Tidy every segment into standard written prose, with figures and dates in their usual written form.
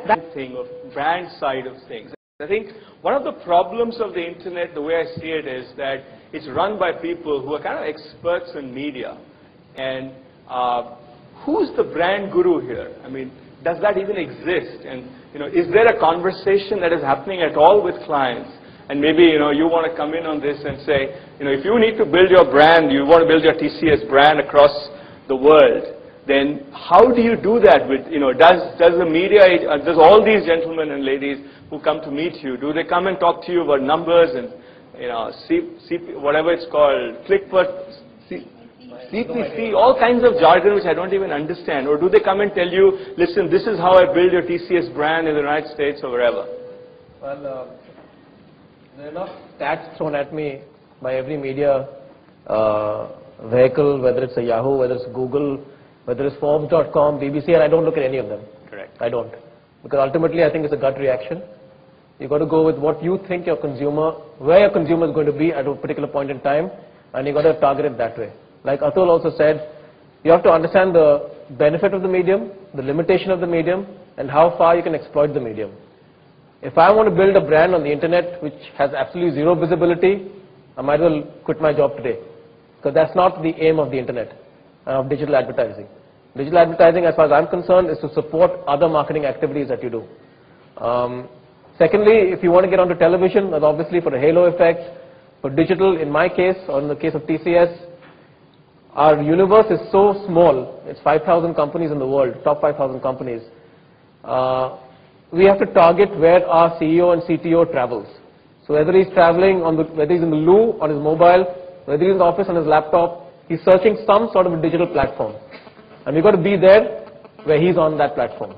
that thing of brand side of things. I think one of the problems of the internet, the way I see it, is that it's run by people who are kind of experts in media. And who's the brand guru here? I mean, does that even exist? And is there a conversation that is happening at all with clients? And maybe you want to come in on this and say, if you need to build your brand, you want to build your TCS brand across the world, then how do you do that with, does the media, does all these gentlemen and ladies who come to meet you, do they come and talk to you about numbers and, whatever it's called, click per, CPC, all kinds of jargon which I don't even understand? Or do they come and tell you, listen, this is how I build your TCS brand in the United States or wherever? Well, there are enough stats thrown at me by every media vehicle, whether it's a Yahoo, whether it's Google, whether it's Forbes.com, BBC, and I don't look at any of them. Correct. I don't. Because ultimately I think it's a gut reaction. You've got to go with what you think your consumer, where your consumer is going to be at a particular point in time, and you've got to target it that way. Like Atul also said, you have to understand the benefit of the medium, the limitation of the medium, and how far you can exploit the medium. If I want to build a brand on the internet which has absolutely zero visibility, I might as well quit my job today. Because that's not the aim of the internet, of digital advertising. Digital advertising, as far as I'm concerned, is to support other marketing activities that you do. Secondly, if you want to get onto television, that's obviously for the halo effect. For digital, in my case, or in the case of TCS, our universe is so small. It's 5,000 companies in the world, top 5,000 companies. We have to target where our CEO and CTO travels. So whether he's traveling, whether he's in the loo on his mobile, whether he's in the office on his laptop, he's searching some sort of a digital platform. And we've got to be there where he's on that platform.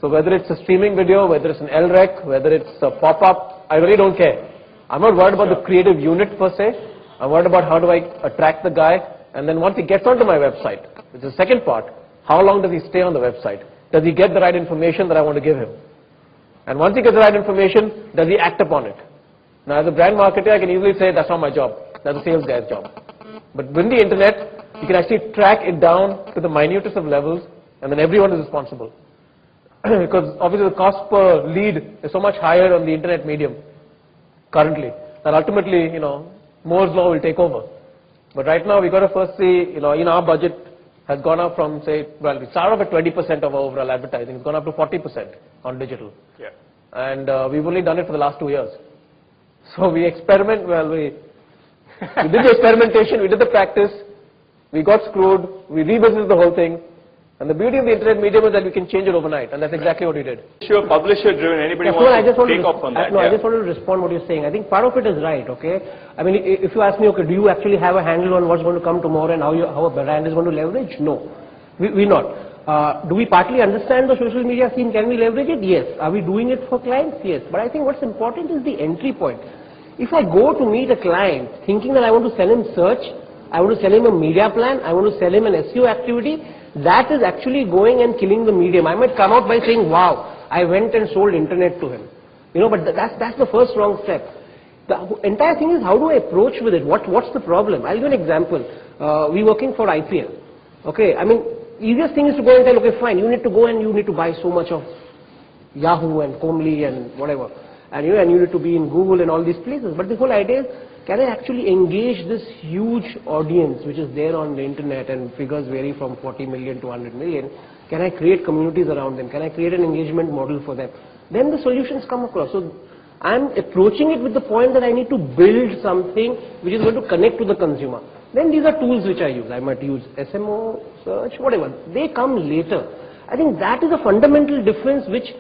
So whether it's a streaming video, whether it's an LREC, whether it's a pop-up, I really don't care. I'm not worried about the creative unit per se. I'm worried about how do I attract the guy. And then once he gets onto my website, which is the second part, how long does he stay on the website? Does he get the right information that I want to give him? And once he gets the right information, does he act upon it? Now as a brand marketer, I can easily say that's not my job. That's a sales guy's job. But with the internet, you can actually track it down to the minutest of levels, and then everyone is responsible. Because obviously the cost per lead is so much higher on the internet medium currently, that ultimately, Moore's law will take over. But right now, we've got to first see, our budget has gone up from, say, well, we started off at 20% of our overall advertising. It's gone up to 40% on digital. Yeah. And we've only done it for the last 2 years. So we experiment, we did the experimentation, we did the practice, we got screwed, we revisited the whole thing. And the beauty of the internet medium is that we can change it overnight, and that's exactly what we did. Sure, publisher driven, anybody wants to take off on that? No, I just wanted to respond what you're saying. I think part of it is right, okay? I mean, if you ask me, okay, do you actually have a handle on what's going to come tomorrow and how a brand is going to leverage? No, we're not. Do we partly understand the social media scene? Can we leverage it? Yes. Are we doing it for clients? Yes. But I think what's important is the entry point. If I go to meet a client thinking that I want to sell him search, I want to sell him a media plan, I want to sell him an SEO activity, that is actually going and killing the medium. I might come out by saying, wow, I went and sold internet to him. But that's the first wrong step. The entire thing is, how do I approach with it? What's the problem? I'll give an example. We're working for IPL. Okay, I mean, easiest thing is to go and tell, okay, fine, you need to go and you need to buy so much of Yahoo and Comly and whatever. And you need to be in Google and all these places. But the whole idea is, can I actually engage this huge audience which is there on the internet, and figures vary from 40 million to 100 million? Can I create communities around them? Can I create an engagement model for them? Then the solutions come across. So I'm approaching it with the point that I need to build something which is going to connect to the consumer. Then these are tools which I use. I might use SMO, search, whatever. They come later. I think that is a fundamental difference which